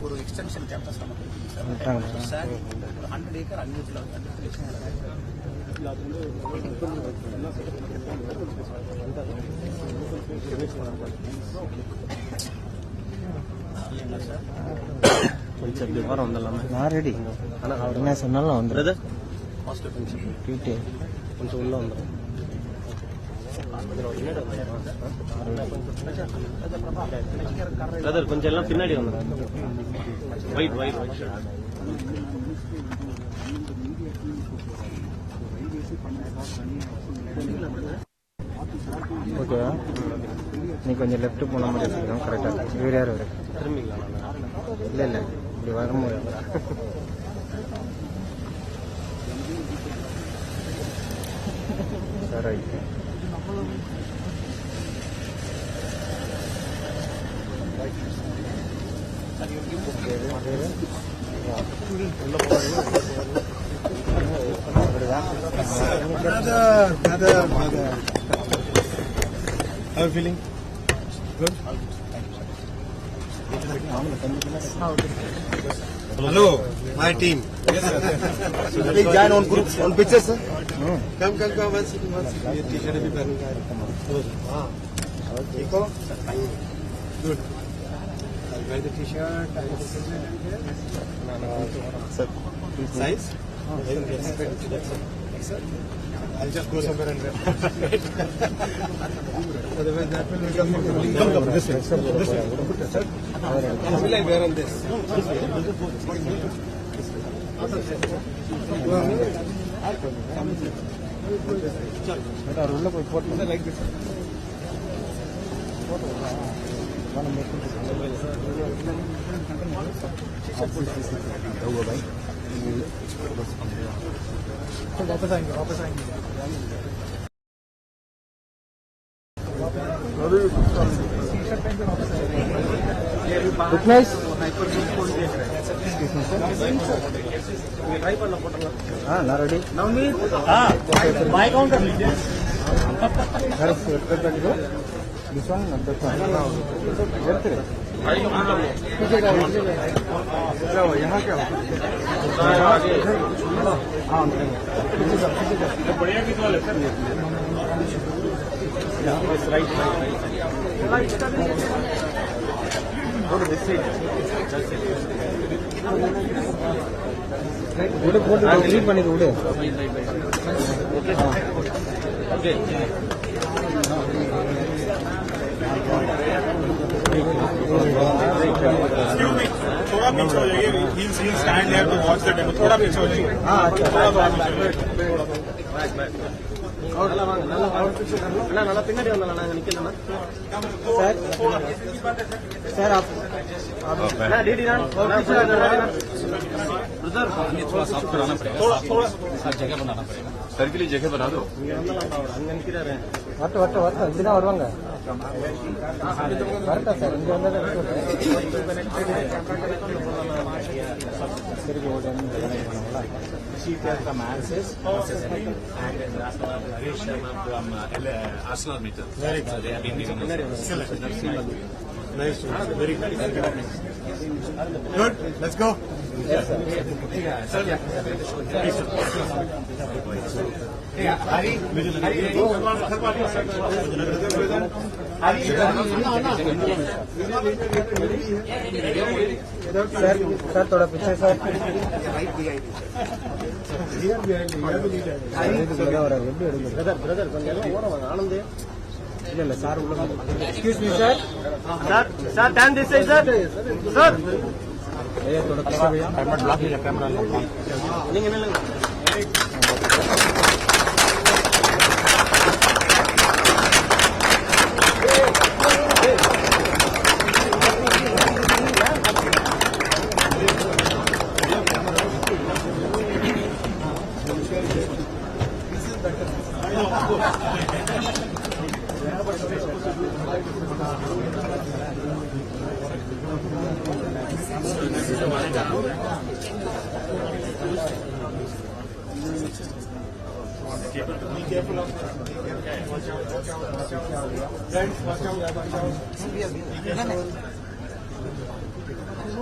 ஒரு extension campus நமக்கு இருக்கு சார். 100 ஏக்கர் அன்யூட்டில் கொஞ்சம் அப்படி வாரம் வந்துடலாமா? நான் ரெடி. ஆனால் அவர் என்ன சொன்னாலும் வந்துடுது. கொஞ்சம் உள்ள வந்துடும். பிரதர் கொஞ்சம் எல்லாம் பின்னாடி வந்துடும். ஒயிட் ஒயிட் ஒயிட் ஓகேவா? நீ கொஞ்சம் லெஃப்ட் போன மாதிரி வச்சுக்கணும். கரெக்டாக இவர் யார் வரும்? திரும்பிங்களா? இல்லை இல்லை, இப்படி வரும்போது sir right. How are you feeling? Good? Hello, my team. Yes, sir. Please join on group, on pictures, sir. Come, one second. Your t-shirt is very good. Okay. Good. I'll wear the t-shirt. Sir, size? Sir, I'll just go somewhere and wear. Otherwise, that will become this way. This way. Sir, how will I wear on this? Like this. वापस आएंगे. Look nice. ना ready. my counter. This one, not that one. यहाँ क्या? बढ़िया किस वाले sir? right. Go to this side. उड़े photo click பண்ணி उड़े. Okay. Excuse me, थोड़ा पीछे हो जाइए. He'll stand there to watch the demo. थोड़ा पीछे हो जाइए. हाँ अच्छा. நல்லா பின்னாடி வந்தாங்க. நாங்க நிக்கலாம் सर. सर आप डीडी ब्रदर ये थोड़ा साफ कराना पड़ेगा. थोड़ा सर जगह बनाना पड़ेगा. सर के लिए जगह बना दो. வட்ட இப்படிதான் வருவாங்க. கரெக்டா சார் இங்க வந்தா சரி Arsenal meter. Very good. Nice. Very good. Good. Let's go. Yes, sir. Hari. Sir थोड़ा पीछे सर. பிரதர் கொஞ்சம் ஓரம் ஆனந்தே. இல்ல சார் உள்ள. Excuse me sir. Sir stand this side sir. Sir. ये थोड़ा पीछे भैया. कैमरा ब्लॉक किया. कैमरा நீங்க நில்லுங்க.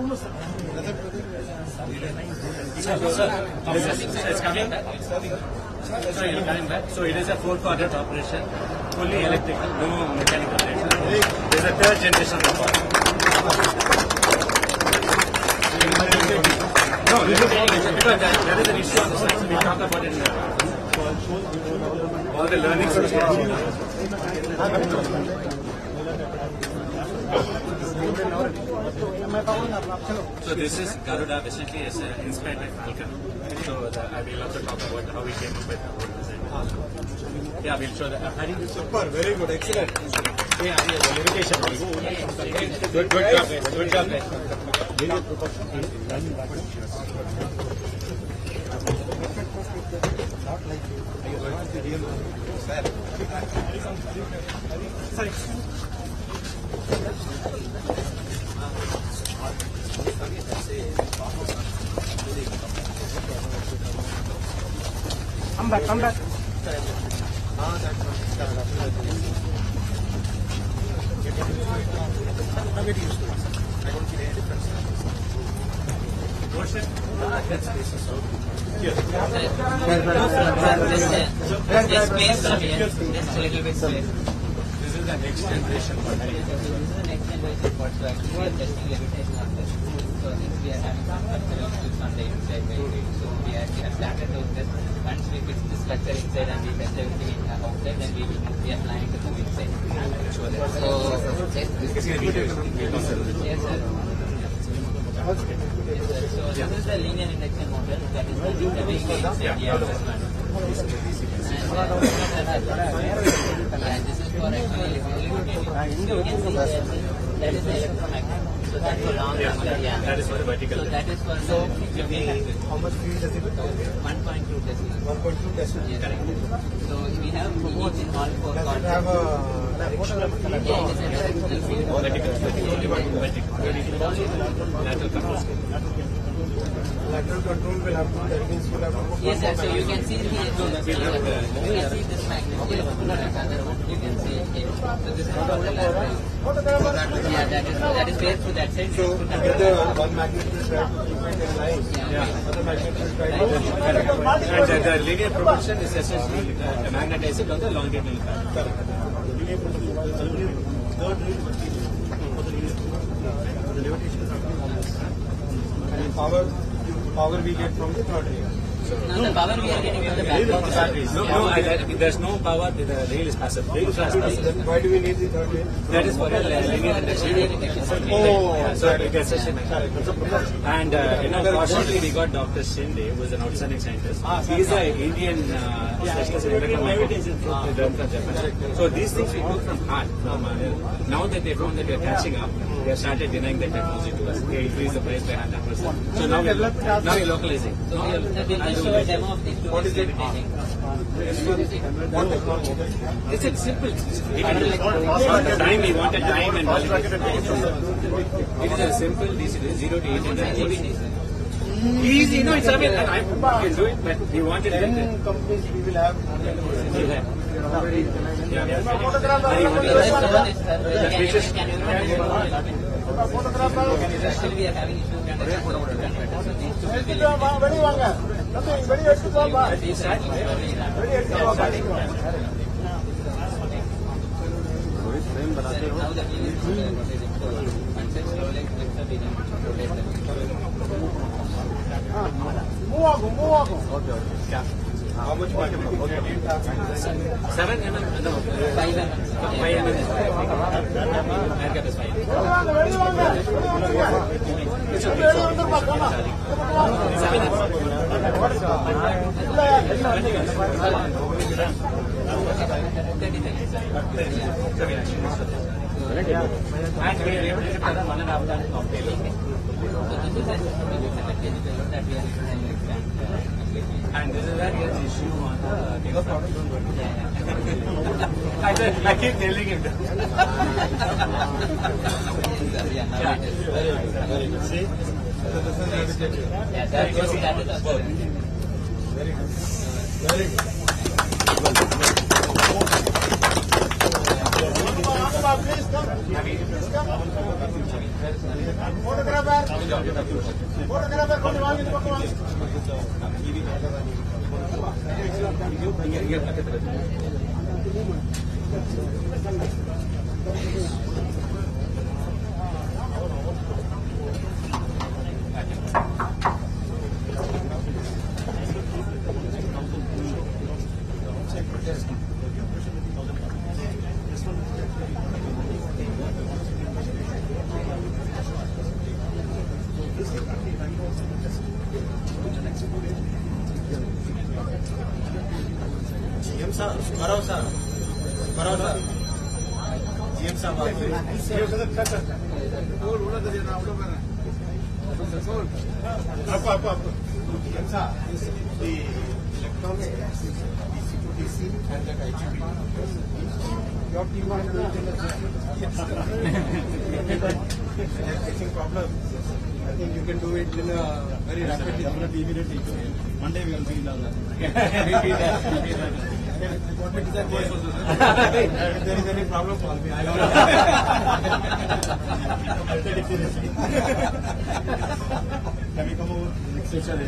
It's coming back. So it's coming back. So it is a 4-quadrant operation, fully electrical, no mechanical operation. This is a third generation of the car. No, because there is an issue on the side. So we talk about it. All the learnings. So this is Garuda, basically is inspired by Falcon. So I will also talk about how we came up with the whole design. Yeah, we'll show that. Super, very good, excellent. Good job, guys. Good job, guys. Come back. Just space from here. Just a little bit space. This is the next generation. This is the next generation part. So actually we are testing levitation on this. So since we are having some structural issues on the inside, so we have started those tests. Once we fix the structure inside and we test everything outside, then we are planning to move inside. So yes, sir. Yes, sir. So this is the linear induction motor that is the vehicle inside the adjustment. And this is for actually you can see that is the electromagnet. So that's for long That is for the vertical. So that is for How much field does it have? 1.2 Tesla. 1.2 Tesla. Yes. So we have each in all 4 Does it quadrants. have a directional Yeah, it is a directional field. Vertical. lateral control will have to, that means will have to put Yes, sir. So you can see here. You can see this magnet here. You can see it here. So this is for the lateral. Yeah, that is where through that side. So with the one magnet will try to keep it in line. Other magnet will try to And the linear propulsion is essentially magnetized on the longitudinal path. Power we get from the third rail. Now the power we are getting from the batteries. There's no power. The rail is passive. Then why do we need the third rail? That is for the linear induction. Oh, So it gets and fortunately we got Dr. Shinde, who is an outstanding scientist. He is an Indian specialist in electromagnetism from Japan. So these things we do from heart. Now that they found that we are catching up, they have started denying the technology to us. They increase the price by 100%. So now we're localizing. So we'll show a demo of these two. What is it? It's a simple. Time we wanted time and validation. It is a simple DC 0 to 800. Easy, no, it's I mean, I can do it, but we wanted it. 10 companies we will have. Still we are having How much money? 7 mm, no, 5 mm. 5 mm. Air cap is 5. It's okay. 7 And we are able to put 1.5 ton of payload. And this is where he has issue on the I keep telling him. See? So this is meditative. That is both. Very good. Very good. Please come. Photographer. GM sir, Marav sir, GM sir, up. GM sir, the electronics, DC and the IGP. Your team are facing problems. I think you can do it in a very rapidly, immediately. One day we will be in that. If there is any problem, call me. I don't know. Can we come over? Next session.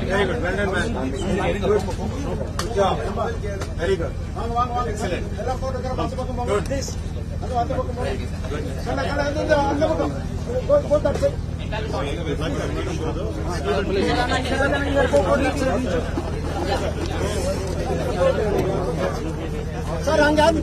Very good. Well done, man. Very good. Good job. Very good. Excellent. Good. Sir, hang on. Very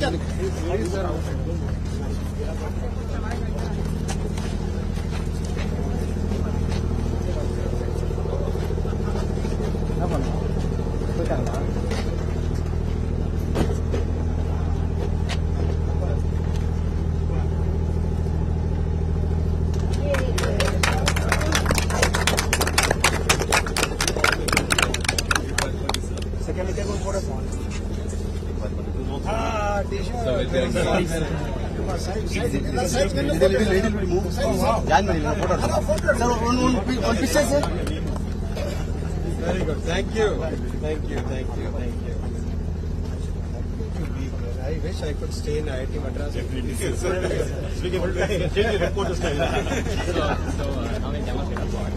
good. Thank you. I wish I could stay in IIT Madras. Speaking of change the reporter style. Now we demonstrate what.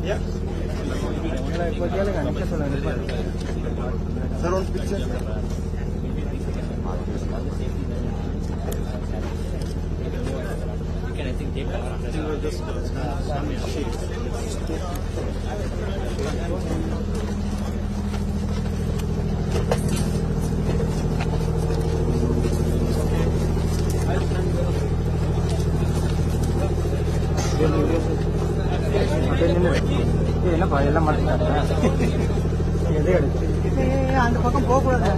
Yeah. Sir, on picture. You can, I think, take cover under the என்னப்பா எல்லாம் மாட்டாங்க எதை எடுத்து அந்த பக்கம் போகக்கூடாது.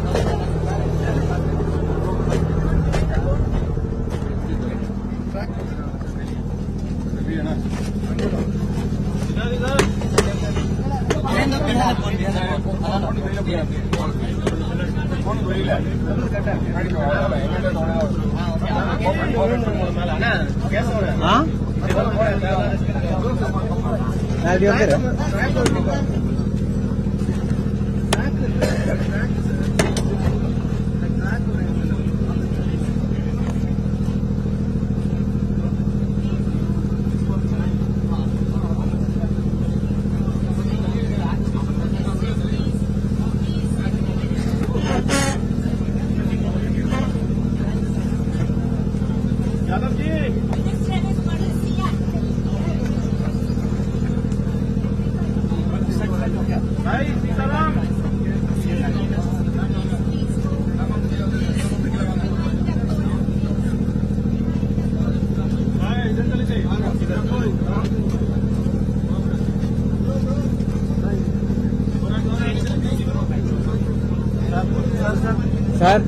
அப்படி வந்துரு.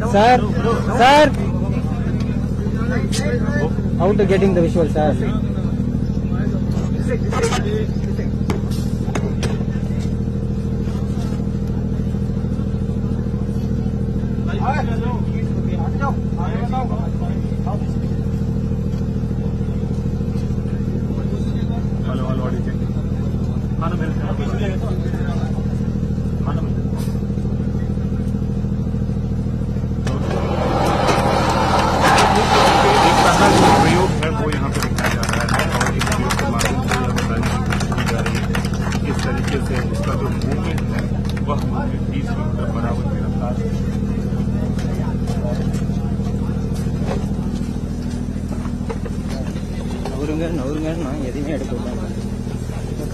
Sir, how to getting the visual, sir?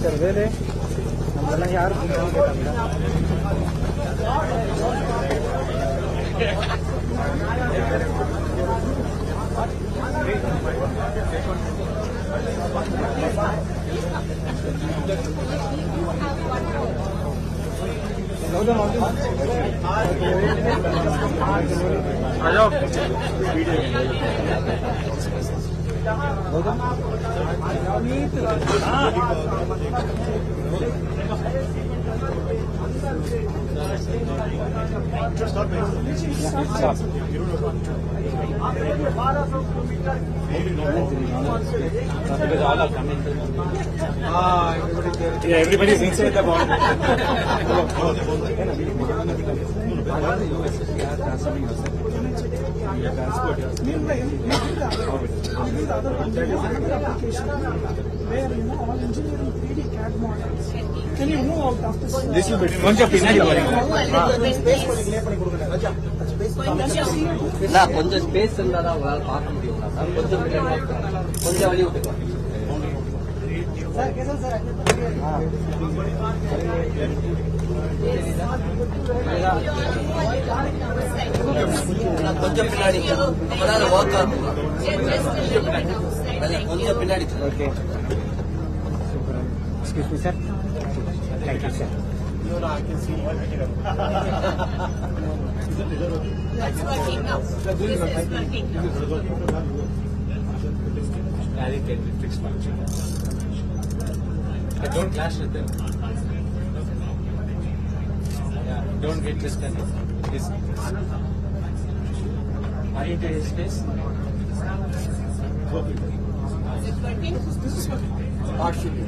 Sir Velu நம்மளெல்லாம் யாரும் கேட்டாங்க. Because all are coming. Yeah, everybody is inside the ball. Can you move out of this? This will be கொஞ்சம் பின்னாடி போறீங்க. கொஞ்சம் ஸ்பேஸ் இருந்தா தான் உங்களால பார்க்க முடியும் சார். கொஞ்சம் கொஞ்சம் வழி விட்டுக்கலாம். கொஞ்சம் பின்னாடி உங்களால ஒர்க் ஆகும். கொஞ்சம் பின்னாடி. Okay excuse me sir. Thank you sir. That's working now. This is working now. I think it will fix function. Don't clash with them. Yeah, don't get disconnected. Are you into his space? Is it working? This is working. Partially.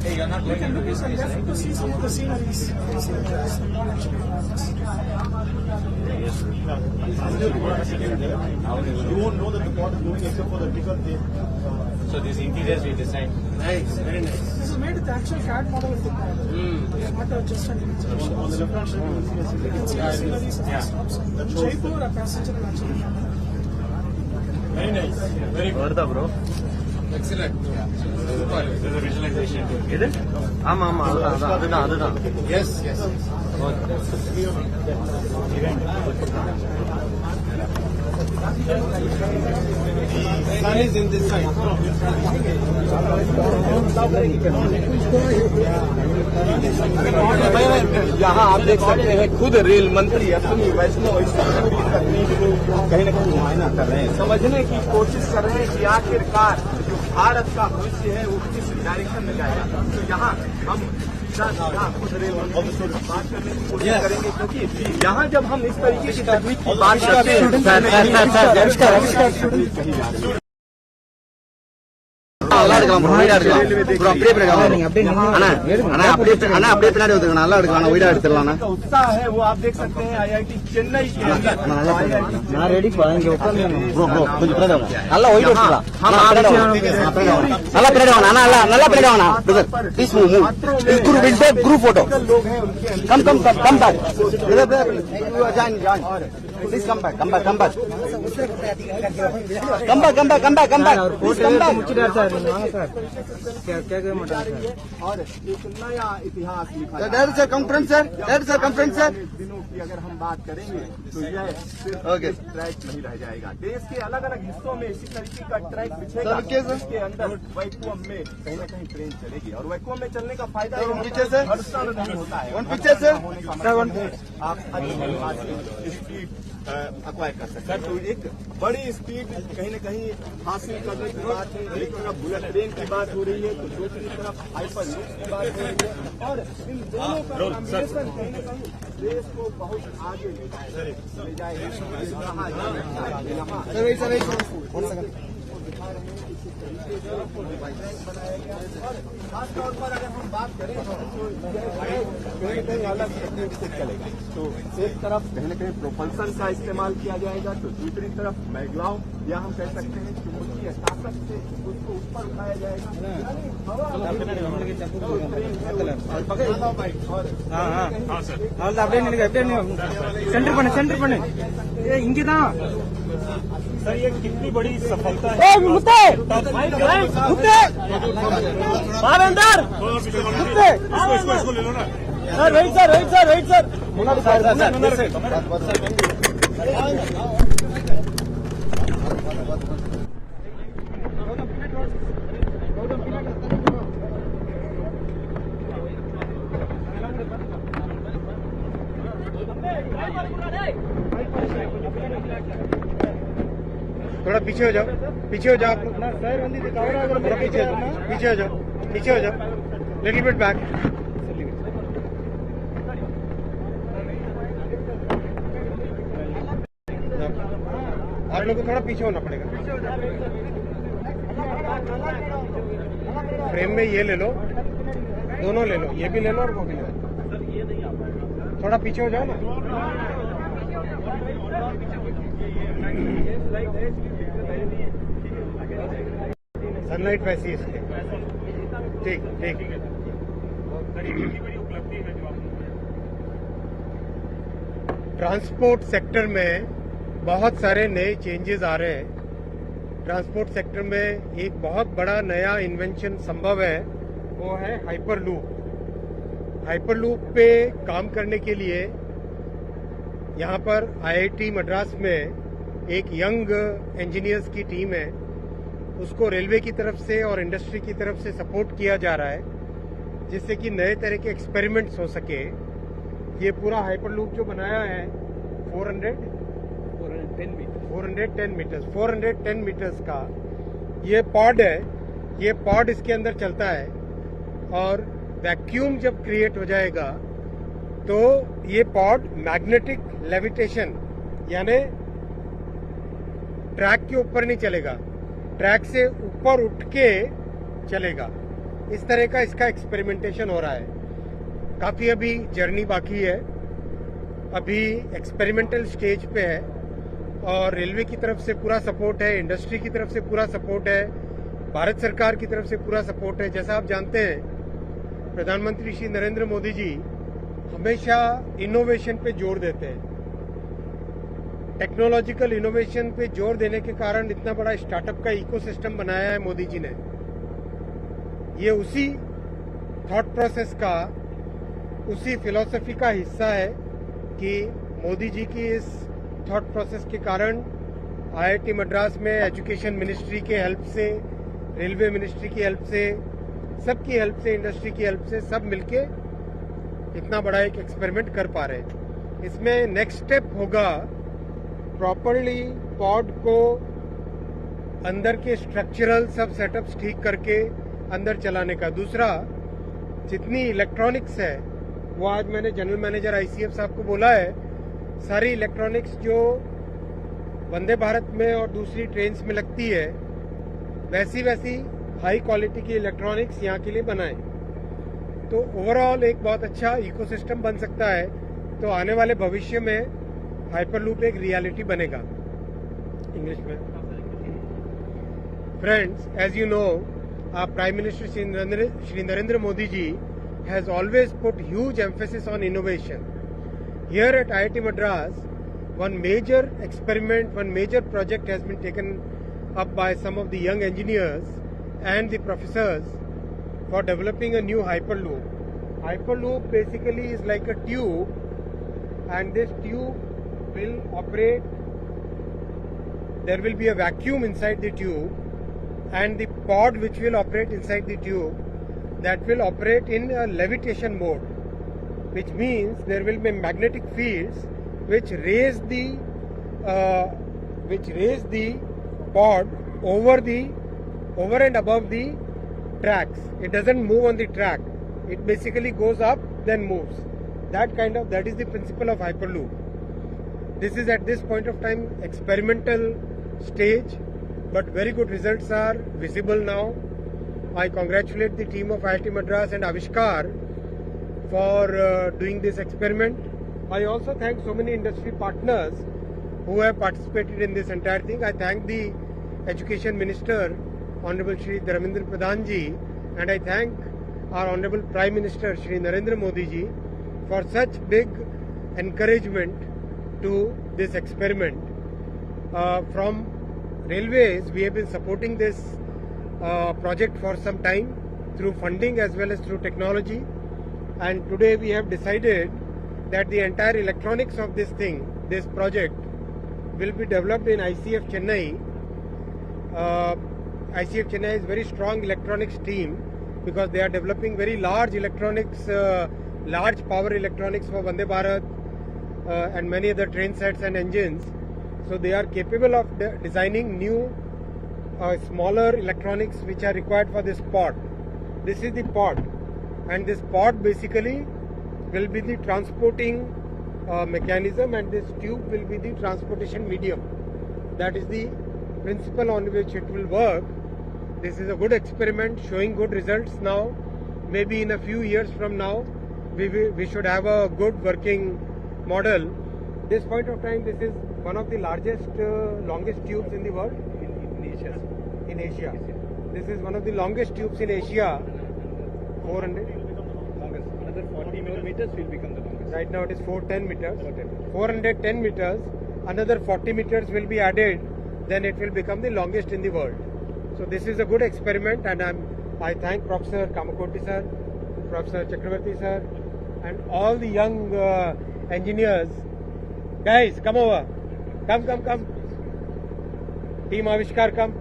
Hey, you're not going into his space, right? To see some of the sceneries. You won't know that the pot is moving except for the ticker there. So these interiors we designed. Nice, very nice. This is made with the actual CAD model of the car. It's not just an image. On the left hand side, You can see the sceneries and stops. Jaipur, a passenger and actually. very nice. Very good. வருதா bro? Excellent. There's a visualization. இது ஆமா ஆமா அதுதான். Yes, yes. The sun is in this side. यहाँ आप देख सकते हैं खुद रेल मंत्री अपनी वैष्णव तकनीक को कहीं न कहीं मुआयना कर रहे हैं, समझने की कोशिश कर रहे हैं कि आखिरकार जो भारत का भविष्य है वो किस डायरेक्शन में जाएगा। तो यहाँ हम खुद रेल मंत्री से बात करने की कोशिश करेंगे, क्योंकि यहाँ जब हम इस तरीके की तकनीक की बात करते हैं நல்லா எடுக்கலாம் ப்ரோ, ஒயிடா எடுக்கலாம் ப்ரோ, அப்படியே பின்னாடி அப்படியே பின்னாடி வந்துருங்க, நல்லா எடுக்கலாம், ஒயிடா எடுத்துடலாம். का उत्साह है वो आप देख सकते हैं IIT चेन्नई के अंदर நான் ரெடி இங்க உட்காந்து ப்ரோ கொஞ்சம் பின்னாடி வாங்க, நல்லா ஒயிட் எடுத்துக்கலாம், நல்லா பின்னாடி வாங்க, நல்லா பின்னாடி வாங்க please move group photo come back please come back முடிச்சிட்டாரு சார். வாங்க சார். கேட்கவே மாட்டாங்க சார். और एक नया इतिहास लिखा डेढ़ सर कॉन्फ्रेंस सर दिनों की अगर हम बात करेंगे तो यह सिर्फ ट्रैक नहीं रह जाएगा। देश के अलग अलग हिस्सों में इसी तरीके का ट्रैक बिछेगा, जिसके अंदर वैक्यूम में कहीं न कहीं ट्रेन चलेगी, और वैक्यूम में चलने का फायदा घर्षण नहीं होता है, आप स्पीड अक्वायर कर सकते हैं। तो एक बड़ी स्पीड कहीं न कहीं हासिल करने की बात है। एक तरफ बुलेट ट्रेन की बात हो रही है तो दूसरी तरफ हाइपर लूप की बात हो रही है, और इन दोनों का कॉम्बिनेशन कहीं न कहीं देश को बहुत आगे ले जाएगा। खासतौर पर अगर हम बात करें तो कहीं कहीं अलग तकनीक से चलेगा। तो एक तरफ कहीं न कहीं प्रोपल्सन का इस्तेमाल किया जाएगा, तो दूसरी तरफ मैग्लाव या हम कह सकते हैं चुंबकीय ताकत से उसको ऊपर उठाया जाएगा। அப்படியே சென்டர் பண்ணு. இங்கதான் सर ये कितनी बड़ी सफलता है। इसको ले लो ना थोड़ा पीछे हो जाओ आप लोग थोड़ा पीछे हो जाओ लिटिल बिट बैक। आप लोग को थोड़ा पीछे होना पड़ेगा। फ्रेम में ये ले लो, दोनों ले लो, ये भी ले लो और वो भी ले लो। थोड़ा पीछे हो जाओ ना। सनलाइट वैसी इसके ठीक ठीक। ट्रांसपोर्ट सेक्टर में बहुत सारे नए चेंजेस आ रहे हैं। ट्रांसपोर्ट सेक्टर में एक बहुत बड़ा नया इन्वेंशन संभव है, वो है हाइपरलूप। हाइपरलूप पे काम करने के लिए यहाँ पर आईआईटी मद्रास में एक यंग इंजीनियर्स की टीम है, उसको रेलवे की तरफ से और इंडस्ट्री की तरफ से सपोर्ट किया जा रहा है, जिससे कि नए तरह के एक्सपेरिमेंट्स हो सके। ये पूरा हाइपरलूप जो बनाया है 410 मीटर्स का ये पॉड है। ये पॉड इसके अंदर चलता है और वैक्यूम जब क्रिएट हो जाएगा तो ये पॉड मैग्नेटिक लेविटेशन यानी ट्रैक के ऊपर नहीं चलेगा, ट्रैक से ऊपर उठ के चलेगा। इस तरह का इसका एक्सपेरिमेंटेशन हो रहा है। काफी अभी जर्नी बाकी है, अभी एक्सपेरिमेंटल स्टेज पे है और रेलवे की तरफ से पूरा सपोर्ट है, इंडस्ट्री की तरफ से पूरा सपोर्ट है, भारत सरकार की तरफ से पूरा सपोर्ट है। जैसा आप जानते हैं प्रधानमंत्री श्री नरेंद्र मोदी जी हमेशा इनोवेशन पे जोर देते हैं। टेक्नोलॉजिकल इनोवेशन पे जोर देने के कारण इतना बड़ा स्टार्टअप का इकोसिस्टम बनाया है मोदी जी ने। ये उसी थॉट प्रोसेस का, उसी फिलॉसफी का हिस्सा है कि मोदी जी की इस थॉट प्रोसेस के कारण आईआईटी मद्रास में एजुकेशन मिनिस्ट्री के हेल्प से, रेलवे मिनिस्ट्री की हेल्प से, सबकी हेल्प से, इंडस्ट्री की हेल्प से सब मिलके इतना बड़ा एक एक्सपेरिमेंट कर पा रहे हैं। इसमें नेक्स्ट स्टेप होगा प्रॉपरली पॉड को अंदर के स्ट्रक्चरल सब सेटअप्स ठीक करके अंदर चलाने का। दूसरा, जितनी इलेक्ट्रॉनिक्स है वो आज मैंने जनरल मैनेजर आईसीएफ साहब को बोला है, सारी इलेक्ट्रॉनिक्स जो वंदे भारत में और दूसरी ट्रेन्स में लगती है वैसी हाई क्वालिटी की इलेक्ट्रॉनिक्स यहाँ के लिए बनाएं, तो ओवरऑल एक बहुत अच्छा इकोसिस्टम बन सकता है। तो आने वाले भविष्य में हाइपरलूप एक रियलिटी बनेगा। इंग्लिश में friends, as you know, our Prime Minister Shri Narendra Modi ji has always put huge emphasis on innovation. Here at IIT Madras, one major experiment, one major project has been taken up by some of the young engineers and the professors for developing a new hyperloop. Hyperloop basically is like a tube, and this tube will operate, there will be a vacuum inside the tube, and the pod which will operate inside the tube, that will operate in a levitation mode, which means there will be magnetic fields which raise the pod over and above the tracks. It doesn't move on the track, it basically goes up then moves. That is the principle of hyperloop. This is at this point of time experimental stage, but very good results are visible now. I congratulate the team of IIT Madras and Avishkar for doing this experiment. I also thank so many industry partners who have participated in this entire thing. I thank the Education Minister, Honorable Shri Dharmendra Pradhan ji, and I thank our Honorable Prime Minister Shri Narendra Modi ji for such big encouragement to this experiment. From railways, we have been supporting this project for some time through funding as well as through technology, and today we have decided that the entire electronics of this project will be developed in ICF Chennai. ICF Chennai is very strong electronics team because they are developing very large electronics, large power electronics for Vande Bharat and many other train sets and engines. So they are capable of designing new smaller electronics which are required for this pod. This is the pod, and this pod basically will be the transporting mechanism, and this tube will be the transportation medium. That is the principle on which it will work. This is a good experiment showing good results now. Maybe in a few years from now we should have a good working model. This point of time, this is one of the largest, longest tubes in the world. In Asia. This is one of the longest tubes in Asia. 400. Another 40 millimeters will become the longest. Right now it is 410 meters. 410 meters. Another 40 meters will be added. Then it will become the longest in the world. So this is a good experiment, and I thank Professor Kamakoti sir, Professor Chakravarti sir, and all the young engineers. Guys, come over. Come. Team Avishkar, come.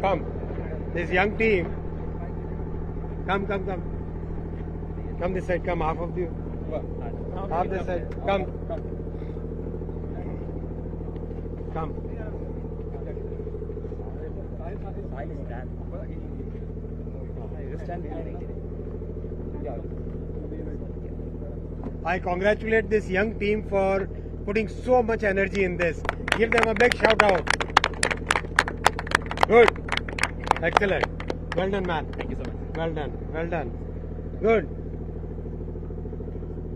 Come. This young team. Come. Come this side. Come, half of you. Half this side. Come. I congratulate this young team for putting so much energy in this. Give them a big shout out. Good. Excellent. Well done, man. Thank you so much. Well done. Good.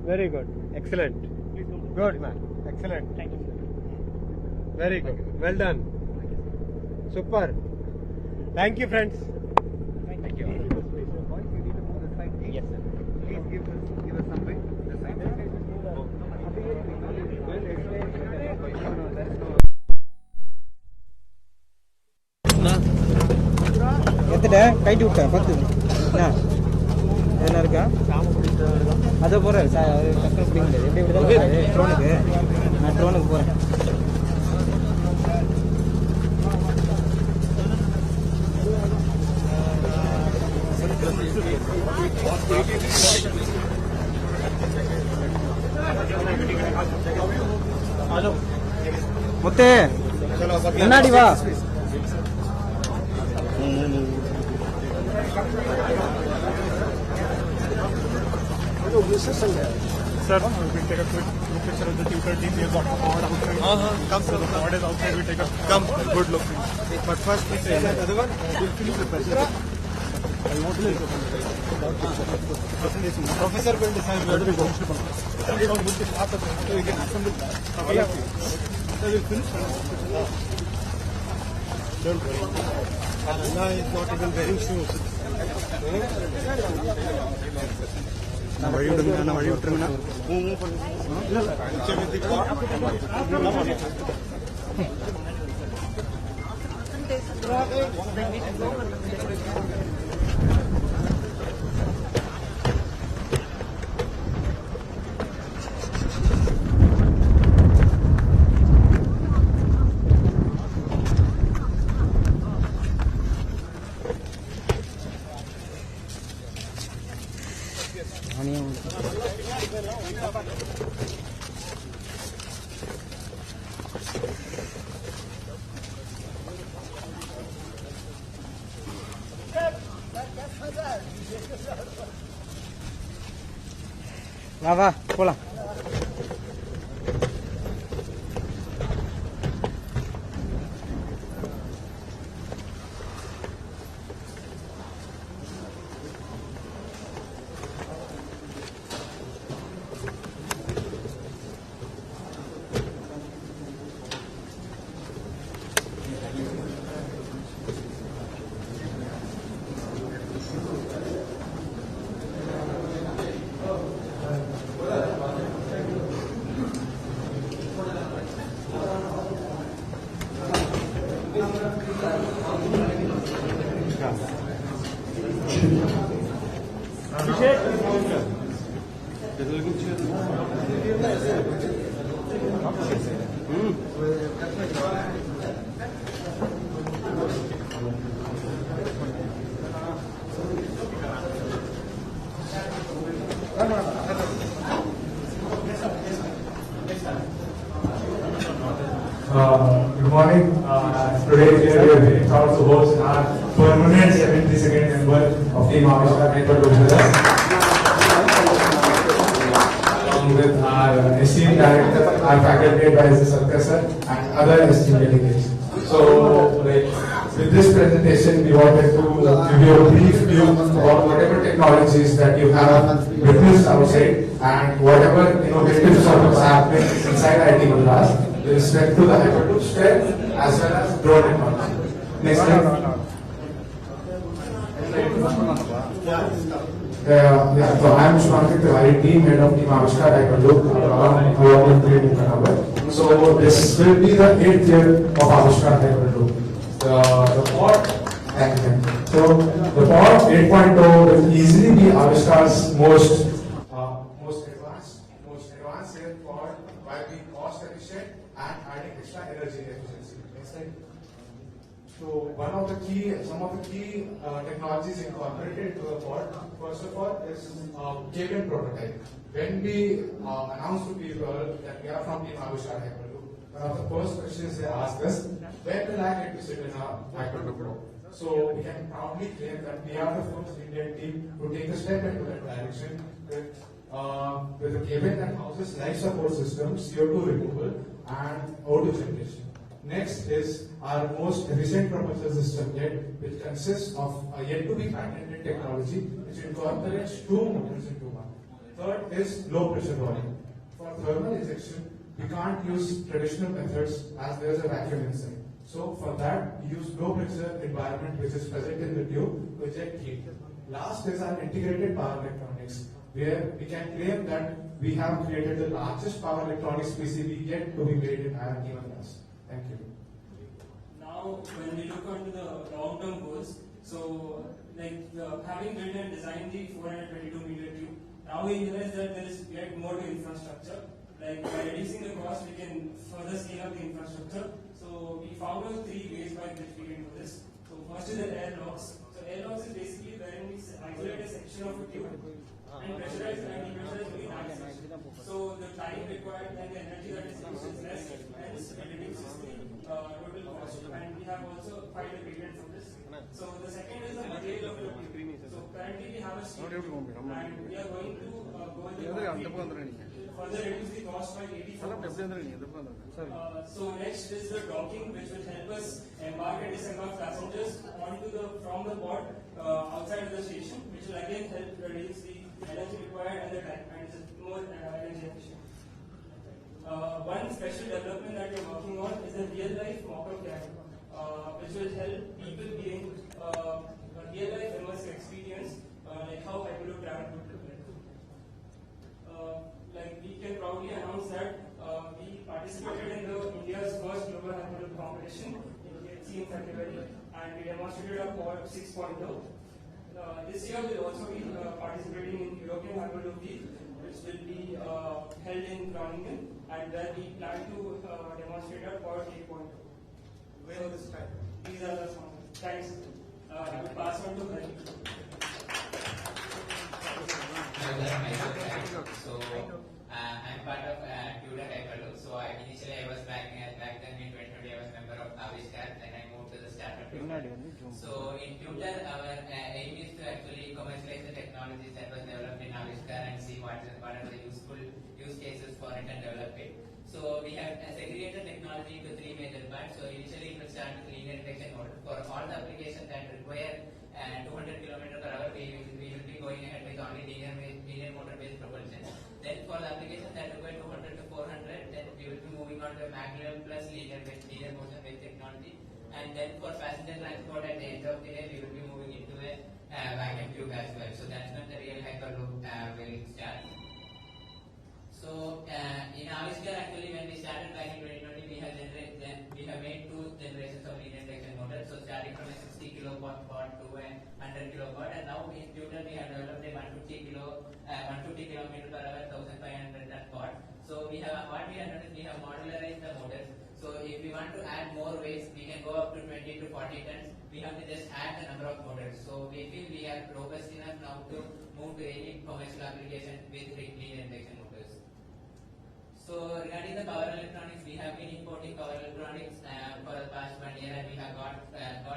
Very good. Excellent. Good, man. Excellent. Thank you, sir. Very good. Well done. Super. Thank you, friends. Thank you. Yes, sir. Please give us some way. The side. எடுத்துட்டேன் கைட்டு விட்டேன் 10 என்ன என்ன இருக்கா அதை போகிறேன் டக்குனு பிடிக்க முடியாது எப்படி விடுதலை ட்ரோனுக்கு நான் ட்ரோனுக்கு போகிறேன் முத்து முன்னாடி வா Sir, we'll take a quick look at the tutor team. We have got a pod outside. Come, So the pod is outside. We take a Come. Good look. But first, we say that other one. We'll finish the presentation. Professor will decide where to go. So we can assemble. So we'll finish. Don't worry. Anna is not even wearing shoes. வா போலாம் Good morning. Today we are very proud to host our permanent 72nd member of Team Avishkar with us. Along with our esteemed director, our faculty advisor Satya sir, and other esteemed delegates. So, with this presentation, we wanted to give you a brief view about whatever technologies that you have witnessed outside and whatever innovative sort of happening inside IT Madras with respect to the Hyperloop sphere as well as drone technology. Next slide. So I am Shwankit Tiwari, team head of Team Avishkar Hyperloop along with So this will be the 8th year of Avishkar Hyperloop. The pod, so the pod 8.0 will easily be Avishkar's most advanced air pod by being cost efficient and adding extra energy efficiency. Next slide. So some of the key technologies incorporated into the pod, first of all, is cabin prototype. When we announce to people that we are from Team Avishkar Hyperloop, one of the first questions they ask us, where will I get to sit in a Hyperloop? So we can proudly claim that we are the first Indian team to take a step into that direction with a cabin that houses life support systems, CO2 removal, and O2 generation. Next is our most efficient propulsion system yet, which consists of a yet to be patented technology which incorporates 2 motors into one. Third is low pressure boiling. For thermal injection, we can't use traditional methods as there is a vacuum inside. So for that, we use low pressure environment which is present in the tube to eject heat. Last is our integrated power electronics, where we can claim that we have created the largest power electronics PCB yet to be made in IIT Madras. Thank you. Now, when we look onto the long-term goals, so having built and designed the 422 meter tube, now we realize that there is yet more to infrastructure. Like by reducing the cost, we can further scale up the infrastructure. So we found out 3 ways by which we can do this. So first is the air locks. So air locks is basically wherein we isolate a section of a tube and pressurize and depressurize only that section. So the time required and the energy that is used is less, hence it reduces the total cost. And we have also filed a patent for this. So the second is the material of the tube. So currently we have a steel tube and we are going to go with the further reduce the cost by 84%. So next is the docking, which will help us embark and disembark passengers from the pod outside of the station, which will again help reduce the energy required and the time, and is more energy efficient. One special development that we are working on is a real-life mock-up camera, which will help people gain a real-life immersive experience, like how Hyperloop travel would look like. We can proudly announce that we participated in India's first global Hyperloop competition in February, and we demonstrated our pod 6.0. This year we will also be participating in European Hyperloop Week, which will be held in Groningen, and where we plan to demonstrate our pod 8.0. Where is this time? These are the sponsors. Thanks. I will pass on to Hari. So I'm part of Tutor Hyperloop. So initially I was back then in 2020 I was member of Avishkar. Then I moved to the startup. So in Tutor our aim is to actually commercialize the technologies that was developed in Avishkar and see what are the useful use cases for it and develop it. So we have segregated technology into 3 major parts. So initially it will start with linear detection model. For all the applications that require 200 km/h, we will be going ahead with only linear motor based propulsion. Then for the applications that require 200 to 400, then we will be moving on to maglev plus linear motion based technology. And then for passenger transport at the end of the day, we will be moving into a vacuum tube as well. So that's when the real Hyperloop will start. So in Avishkar, actually when we started back in 2020, we have made 2 generations of linear detection motors. So 100 kilo quad, and now in future we have developed a 150 kilometer per hour 1500 ton quad. So we have what we have done is we have modularized the motors. So if we want to add more weights, we can go up to 20 to 40 tons. We have to just add the number of motors. So we feel we are robust enough now to move to any commercial application with linear induction motors. So regarding the power electronics, we have been importing power electronics for the past 1 year, and we have got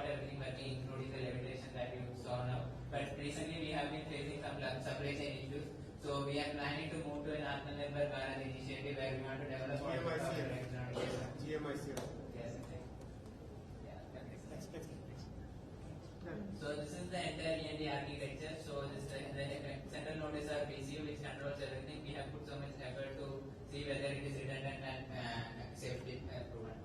everything working, including the levitation that you saw now. But recently we have been facing some supply chain issues. So we are planning to move to an Atmanirbhar Bharat initiative where we want to develop all the power electronics. GMIC. Yes. So this is the entire E&D architecture. So this the central node is our PCU which controls everything. We have put so much effort to see whether it is redundant and safety proven.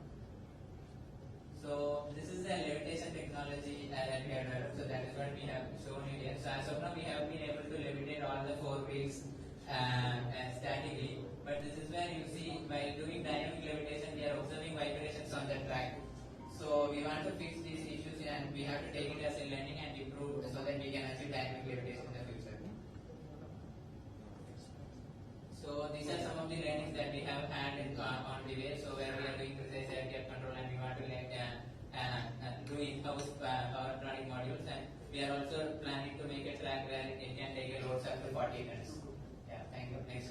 So this is the levitation technology that we have developed. So that is what we have shown you here. So as of now we have been able to levitate all the 4 wheels statically. But this is where you see by doing dynamic levitation we are observing vibrations on the track. So we want to fix these issues and we have to take it as a learning and improve so that we can achieve dynamic levitation in the future. So these are some of the learnings that we have had on the way. So where we are doing precise air control and we want to do in-house power electronic modules, and we are also planning to make a track where it can take a load up to 40 tons. Yeah, thank you. Next,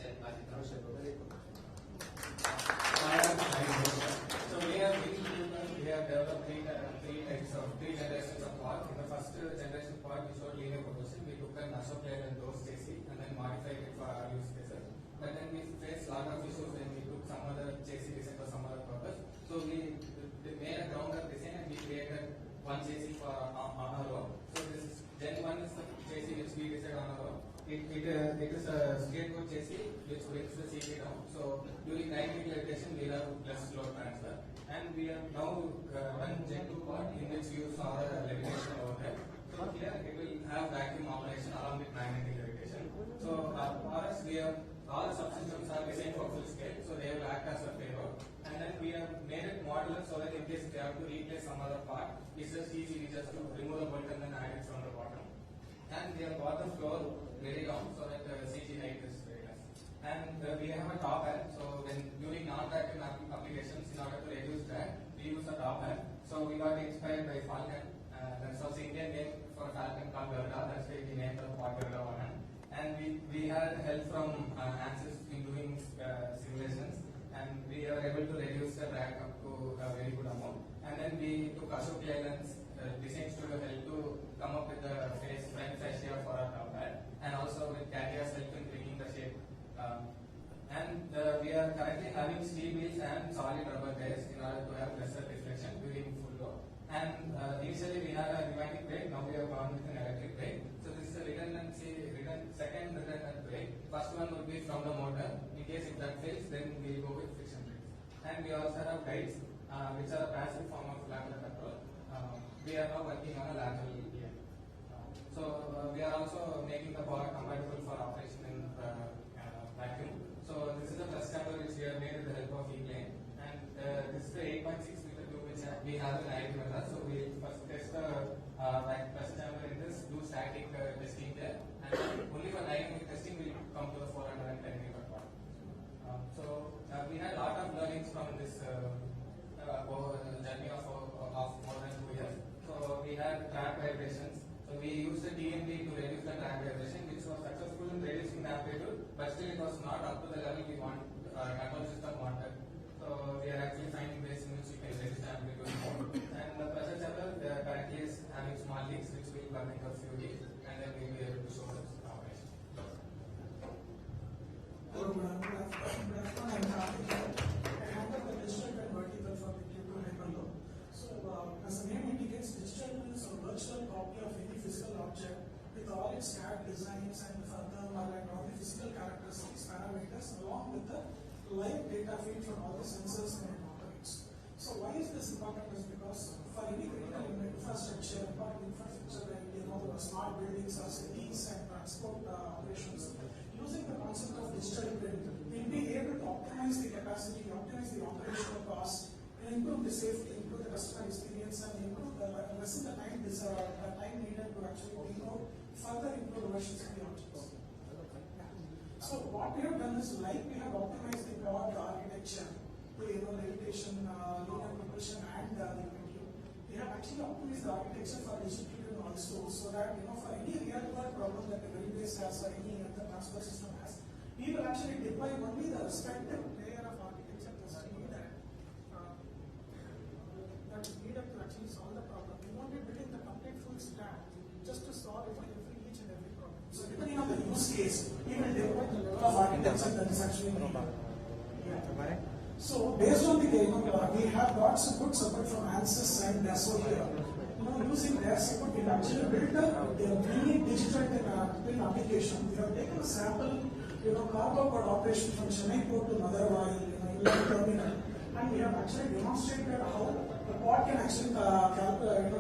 So we have developed three generations of pod. In the first generation pod, we showed linear propulsion. We took an Ashok Leyland and those chassis and then modified it for our use cases. But then we faced a lot of issues when we took some other chassis design for some other purpose. So we made a ground up design and we created one chassis for on our own. So this is Gen 1 is the chassis which we decided on our own. It is a straightforward chassis which brings the CP down. So during dynamic levitation we have less load transfer. And we have now run Gen 2 pod in which we use our levitation over there. So here it will have vacuum operation along with magnetic levitation. So for us we have all the subsystems are designed for full scale, so they will act as a payload. And then we have made it modular so that in case we have to replace some other part, it's just easy just to remove the bolt and then add it from the bottom. And we have got the floor very down so that CG height is very less. And we have a top end, so when during non-vacuum applications, in order to reduce drag, we use a top end. So we got inspired by Falcon. That's also Indian name for Falcon called Govt. That's why we named the pod Govt 1. And we had help from ANSYS in doing simulations, and we were able to reduce the drag up to a very good amount. And then we took Ashok Leyland's design studio help to come up with the front fascia for our top pad, and also with Carrier's help in bringing the shape. We are currently having steel wheels and solid rubber tires in order to have lesser deflection during full load. And initially we had a pneumatic brake, now we have gone with an electric brake. So this is a second redundant brake. First one will be from the motor. In case if that fails, then we will go with friction brakes. And we also have guides, which are a passive form of lateral control. We are now working on a lateral gear. So we are also making the power compatible for operation in vacuum. So this is the press chamber which we have made with the help of E-plane. And this is the 8.6 meter tube which we have in IIT Madras. So we first test the press chamber in this, do static testing there, and only for dynamic testing we will come to the 410 meter part. So we had a lot of learnings from this journey of more than 2 years. So we had track vibrations. So we used the TMD to reduce the track vibration, which was successful in reducing the amplitude, but still it was not up to the level we want, control system wanted. So we are actually finding ways in which we can reduce the amplitude more. And the pressure chamber currently is having small leaks, which will come in a few weeks, and then we will be able to show this operation. Hello, good afternoon. I'm Karthik. I handle the digital and vertical for the Q2 Hyperloop. So, as the name indicates, digital is a virtual copy of any physical object with all its CAD designs and thermal and all the physical characteristics, parameters, along with the live data feed from all the sensors and it operates. So, why is this important? Is because for any critical infrastructure, important infrastructure, and the smart buildings or cities and transport operations, using the concept of digital print, we'll be able to optimize the capacity, optimize the operational cost, and improve the safety, improve the customer experience and lessen the time needed to actually further improve versions of the objects. So what we have done is, like, we have optimized the pod architecture to levitation, linear propulsion, and the pendulum. We have actually optimized the architecture for distributed also, so that for any real world problem that the railways has or any other transport system has, we will actually deploy only the respective layer of architecture that's needed that is needed to actually solve the problem. We won't be building the complete full stack just to solve each and every problem. So depending on the use case, we will deploy the level of architecture that is actually needed. Yeah. So based on the we have got some good support from ANSYS and DASO here. Using their support, we have actually built a mini digital twin application. We have taken a sample, cargo pod operation from Chennai port to Madurai, inland terminal, and we have actually demonstrated how the pod can actually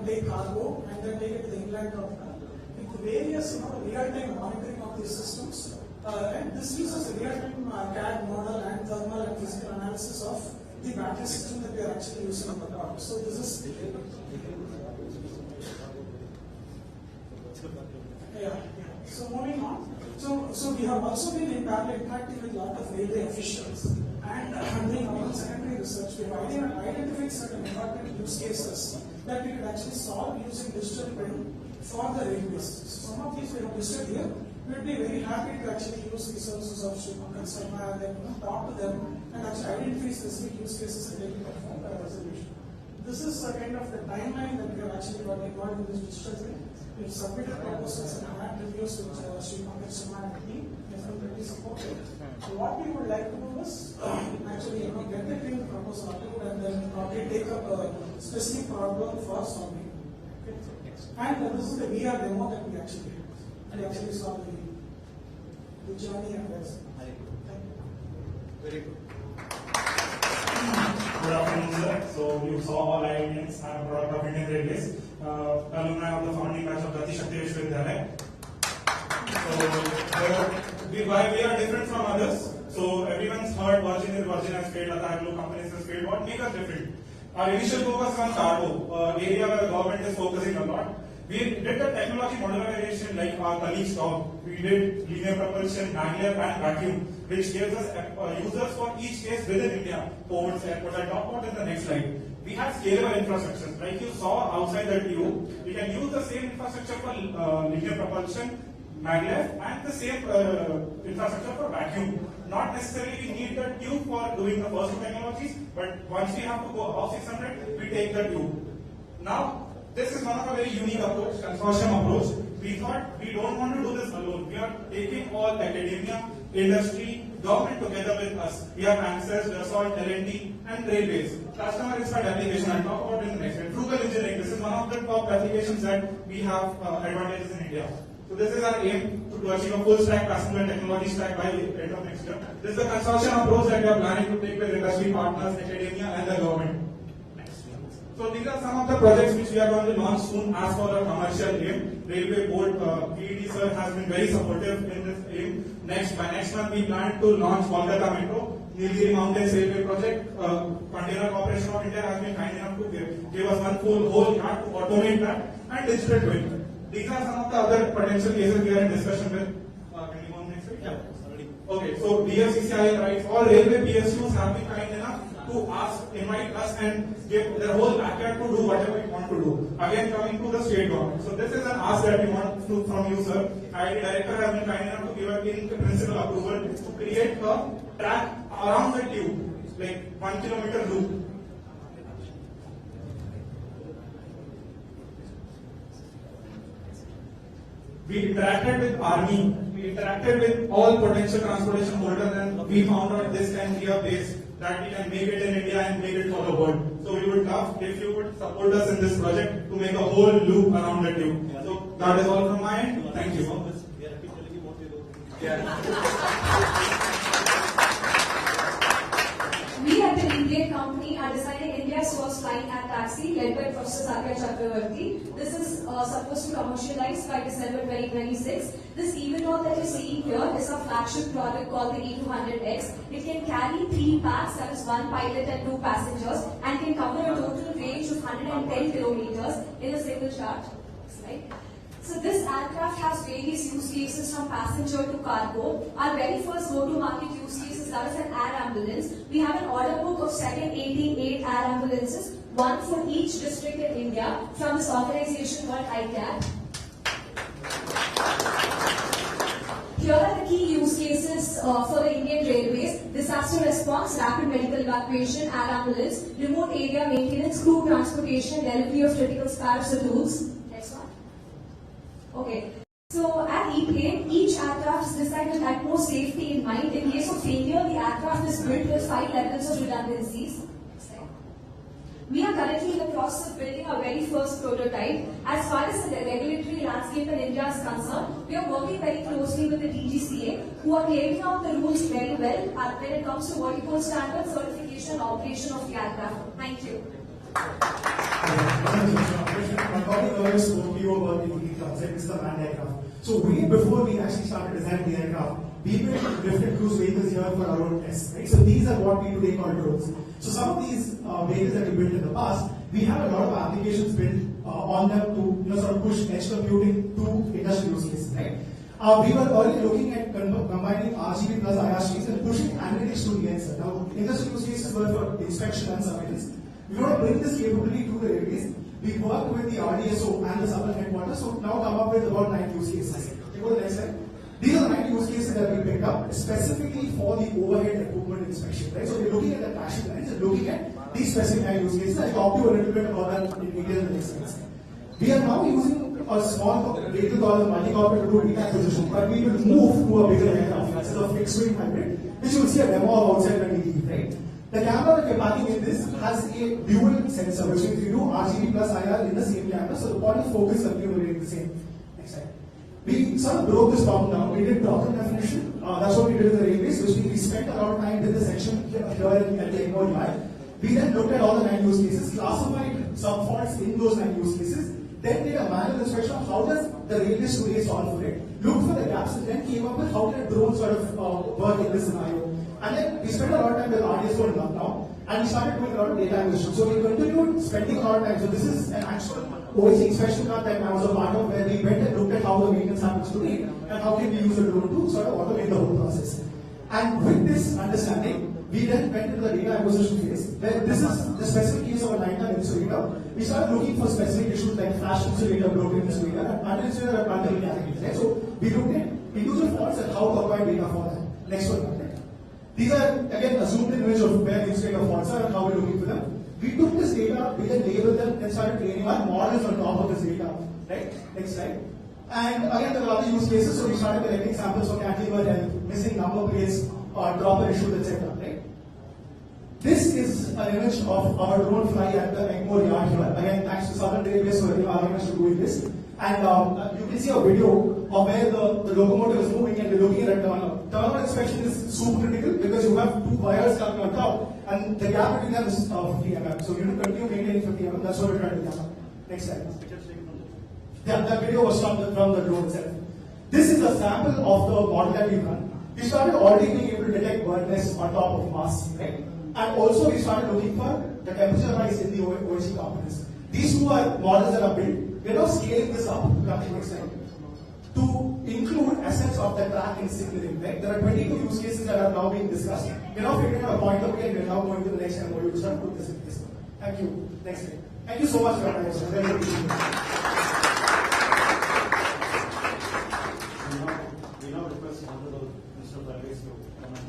take cargo and then take it to the inland terminal with various real-time monitoring of these systems. And this uses a real-time CAD model and thermal and physical analysis of the battery system that we are actually using on the pod. So this is So moving on. So we have also been in parallel interacting with a lot of railway officials and doing our own secondary research. We have identified certain important use cases that we could actually solve using digital twin for the railways. So some of these we have listed here. We would be very happy to actually use the services of Kollywood Cinema and then talk to them and actually identify specific use cases and take it from the resolution. This is a kind of the timeline that we have actually got involved in this digital twin. We have submitted proposals and had reviews with Kollywood Cinema and team. They have been really supportive. So what we would like to do is actually get the twin proposal approved and then probably take up a specific problem for solving. Okay. And this is the VR demo that we actually did. And actually saw the journey and this. Thank you. Very good. Good afternoon, sir. So you saw all IITians. I am a product of Indian Railways, alumni of the founding batch of Shakti Vishwadhyalaya. So why we are different from others? So everyone's heard Virgin has failed, other blue companies has failed. What makes us different? Our initial focus is on cargo, area where the government is focusing a lot. We did the technology modularization like our colleagues talked. We did linear propulsion, maglev and vacuum, which gives us users for each case within India. Ports, airports, I'll talk about in the next slide. We have scalable infrastructure. Like you saw outside the tube, we can use the same infrastructure for linear propulsion, maglev, and the same infrastructure for vacuum. Not necessarily we need the tube for doing the first two technologies, but once we have to go above 600, we take the tube. Now, this is one of a very unique approach, consortium approach. We thought we don't want to do this alone. We are taking all academia, industry, government together with us. We have ANSYS, Dassault, L&T, and railways. Customer inspired application, I'll talk about in the next slide. Frugal engineering, this is one of the top applications that we have advantages in India. So this is our aim to achieve a full stack passenger technology stack by the end of next year. This is the consortium approach that we are planning to take with industry partners, academia, and the government. So these are some of the projects which we are going to launch soon as for the commercial aim. Railway board, PED sir has been very supportive in this aim. By next month we plan to launch Kolkata Metro, Nilgiri Mountains Railway Project. Container Corporation of India has been kind enough to give us one full whole yard to automate that, and digital twin. These are some of the other potential cases we are in discussion with. Can you go on next week? Yeah. Okay, so DFCCI rights, all railway PSUs have been kind enough to invite us and give their whole backyard to do whatever we want to do. Again, coming to the state government. So this is an ask that we want from you, sir. IIT director has been kind enough to give us in principal approval to create a track around the tube, like 1 kilometer loop. We interacted with army, we interacted with all potential transportation holders, and we found out this can be a base that we can make it in India and make it for the world. So we would love if you would support us in this project to make a whole loop around the tube. So that is all from my end. Thank you. We at the Indian company are designing India's first flying air taxi led by Professor Satya Chakravarti. This is supposed to commercialize by December 2026. This EVNO that you're seeing here is a flagship product called the E200X. It can carry 3 packs, that is 1 pilot and 2 passengers, and can cover a total range of 100 in a single chart. Right? So this aircraft has various use cases from passenger to cargo. Our very first go-to-market use case is that of an air ambulance. We have an order book of 788 air ambulances, one for each district in India from this organization called ICAP. Here are the key use cases for the Indian Railways: disaster response, rapid medical evacuation, air ambulance, remote area maintenance, crew transportation, delivery of critical spares or tools. Next one. Okay. So at E-plane, each aircraft is designed with utmost safety in mind. In case of failure, the aircraft is built with 5 levels of redundancies. We are currently in the process of building our very first prototype. As far as the regulatory landscape in India is concerned, we are working very closely with the DGCA, who are carrying out the rules very well when it comes to vertical standard certification and operation of the aircraft. Thank you. My colleague earlier spoke to you about the concept, it's the manned aircraft. So before we actually started designing the aircraft, we built lift and cruise vehicles here for our own tests. Right? So these are what we today call drones. So some of these vehicles that we built in the past, we have a lot of applications built on them to sort of push edge computing to industrial use cases. Right? We were earlier looking at combining RGB plus IR streams and pushing analytics to the end. Now, industrial use cases were for inspection and surveillance. We want to bring this capability to the railways. We worked with the RDSO and the Southern headquarters, so now come up with about 9 use cases. Okay, go to the next slide. These are the 9 use cases that we picked up specifically for the overhead equipment inspection. Right? So we're looking at the passion lines and looking at these specific 9 use cases. I'll talk to you a little bit about that in detail in the next slide. We are now using a small vehicle called the multi-cockpit to do data acquisition, but we will move to a bigger aircraft. This is a fixed-wing hybrid, which you will see a demo of outside when we leave. Right? The camera that we're packing in this has a dual sensor, which means we do RGB plus IR in the same camera, so the point of focus continues to remain the same. Next slide. We sort of broke this problem down. We did problem definition. That's what we did in the railways, which means we spent a lot of time in the section here in the UI. We then looked at all the 9 use cases, classified some faults in those 9 use cases, then did a manual inspection of how does the railways today solve for it, looked for the gaps, and then came up with how can a drone sort of work in this scenario. And then we spent a lot of time with RDSO in Lucknow, and we started doing a lot of data acquisition. So we continued spending a lot of time. So this is an actual OAC inspection card that I was a part of, where we went and looked at how the maintenance happens today, and how can we use the drone to sort of automate the whole process. And with this understanding, we then went into the data acquisition phase, where this is the specific case of a 9-ton insulator. We started looking for specific issues like flash insulator, broken insulator, and under-insulator and multiple categories. Right? So we looked at individual faults and how to acquire data for them. Next one. These are, again, a zoomed in image of where the insulator faults are and how we're looking for them. We took this data, we then labeled them, and started training our models on top of this data. Right? Next slide. And again, there are other use cases, so we started collecting samples for cantilever health, missing number plates, dropper issues, etc. Right? This is an image of our drone fly at the Egmore yard here. Again, thanks to Southern Railways for allowing us to do this. And you can see a video of where the locomotive is moving and we're looking at a turnover. Turnover inspection is super critical because you have 2 wires coming on top and the gap between them is 50 mm. So you need to continue maintaining 50 mm. That's what we're trying to do. Next slide. Yeah, that video was from the drone itself. This is a sample of the model that we've run. We started already being able to detect burness on top of mass, right? And also we started looking for the temperature rise in the OAC components. These 2 are models that are built. We're now scaling this up to include assets of the track and signaling. Right? There are 22 use cases that are now being discussed. We're now figuring out a point of again. We're now going to the next MOU to start put this in place. Thank you. Next slide. Thank you so much for your time. Very appreciate it. We now request Honorable Mr. Parvez to come and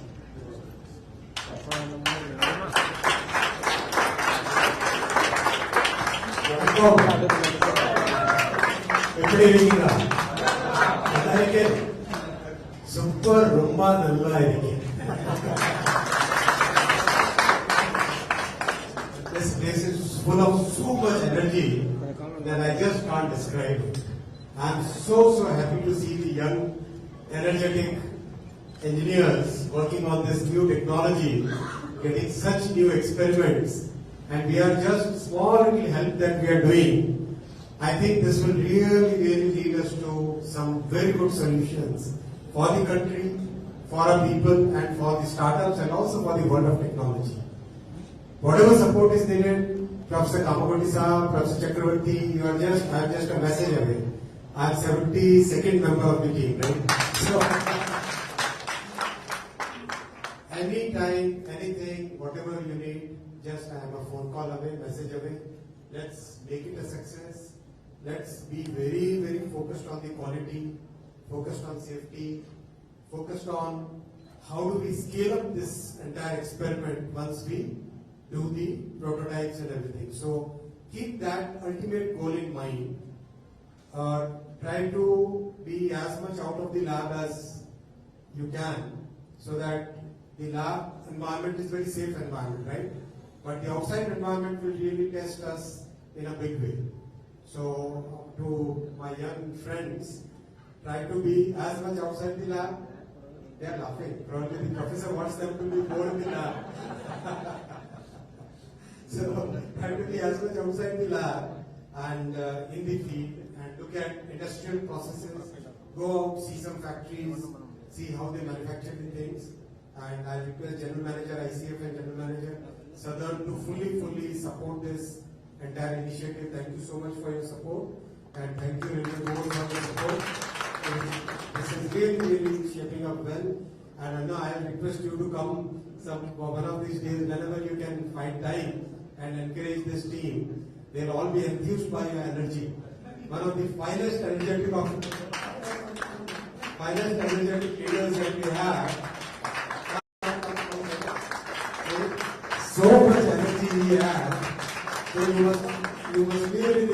Super Rumba Nalla. This place is full of so much energy that I just can't describe it. I'm so happy to see the young, energetic engineers working on this new technology, getting such new experiments, and we are just small little help that we are doing. I think this will really lead us to some very good solutions for the country, for our people, and for the startups, and also for the world of technology. Whatever support is needed, Professor Kamakondi Saab, Professor Chakravarti, I am just a message away. I am 72nd member of the team, right? So, anytime, anything, whatever you need, just I am a phone call away, message away. Let's make it a success. Let's be very, very focused on the quality, focused on safety, focused on how do we scale up this entire experiment once we do the prototypes and everything. So keep that ultimate goal in mind. Try to be as much out of the lab as you can, so that the lab environment is very safe environment, right? But the outside environment will really test us in a big way. So to my young friends, try to be as much outside the lab. They are laughing. Probably the professor wants them to be more in the lab. So try to be as much outside the lab and in the field, and look at industrial processes. Go out, see some factories, see how they manufacture the things. And I request General Manager, ICF and General Manager Southern to fully support this entire initiative. Thank you so much for your support, and thank you Railway Board for your support. This is really shaping up well, and I know I request you to come one of these days whenever you can find time and encourage this team. They'll all be enthused by your energy. One of the finest energetic leaders that we have. So much energy he has. So you must really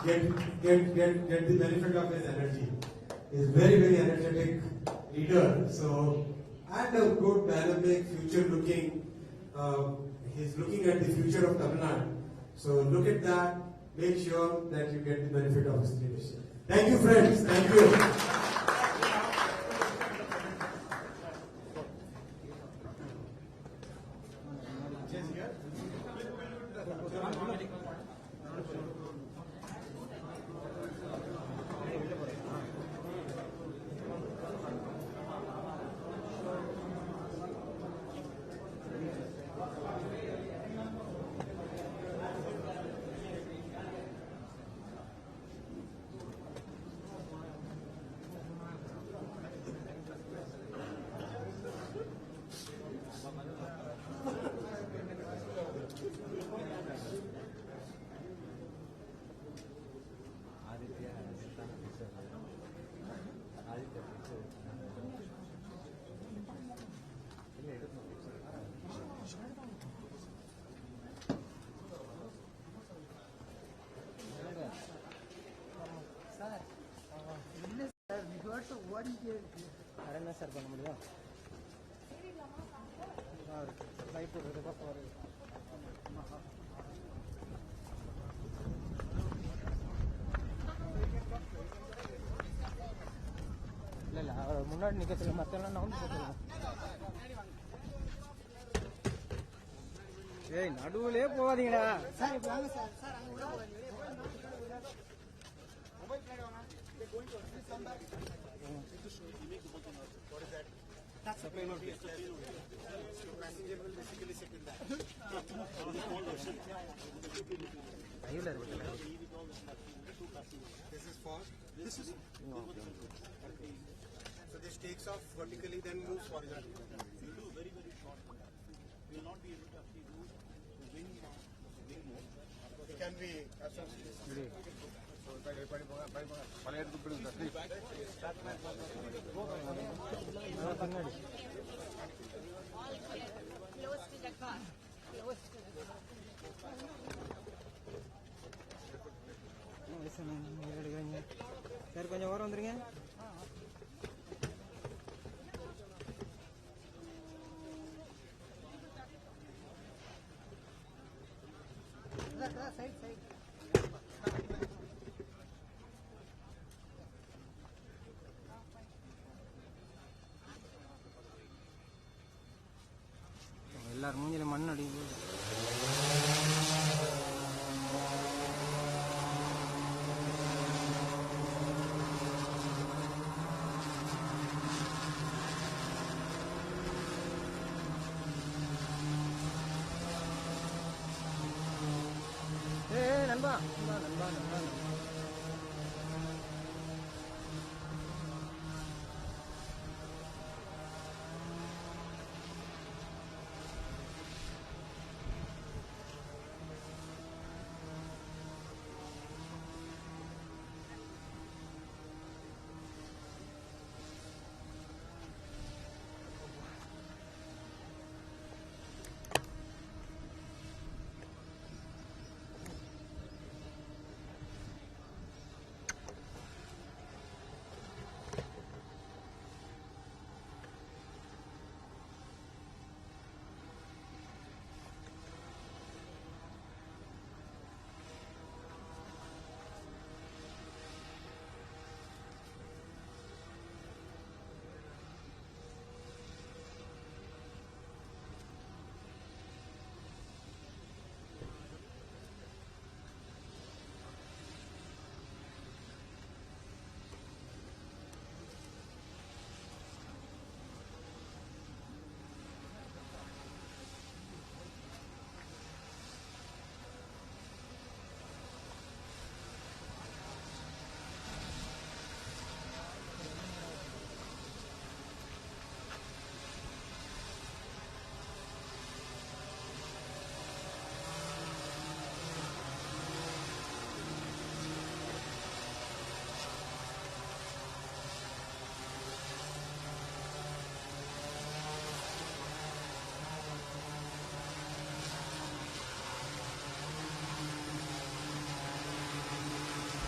get the benefit of his energy. He's very energetic leader. So, and a good, dynamic, future-looking. He's looking at the future of Tamil Nadu. So look at that. Make sure that you get the benefit of his leadership. Thank you, friends. Thank you. Sir பண்ண முடியும் light போடுறதுக்கா போகிறது இல்லை அவர் முன்னாடி நிற்க சொல்ல மற்றெல்லாம் நான் வந்து போட்டுருவேன். ஏய் நடுவுலே போகாதீங்கடா சார். இப்போ வாங்க சார். சார் அங்கே உள்ள போகாதீங்க. மொபைல் பிளேட் வாங்க. What is that? That's a payload. Yes, so passenger will basically sit in that. This is for this is so this takes off vertically, then moves horizontally. You do very short. You will not be able to actually do wing mode. It can be absolutely. Sir கொஞ்சம் ஓரம் வந்துருங்க. எல்லாரும் மூஞ்சில மண் அடிக்குது. நண்பா நண்பா நண்பா நண்பா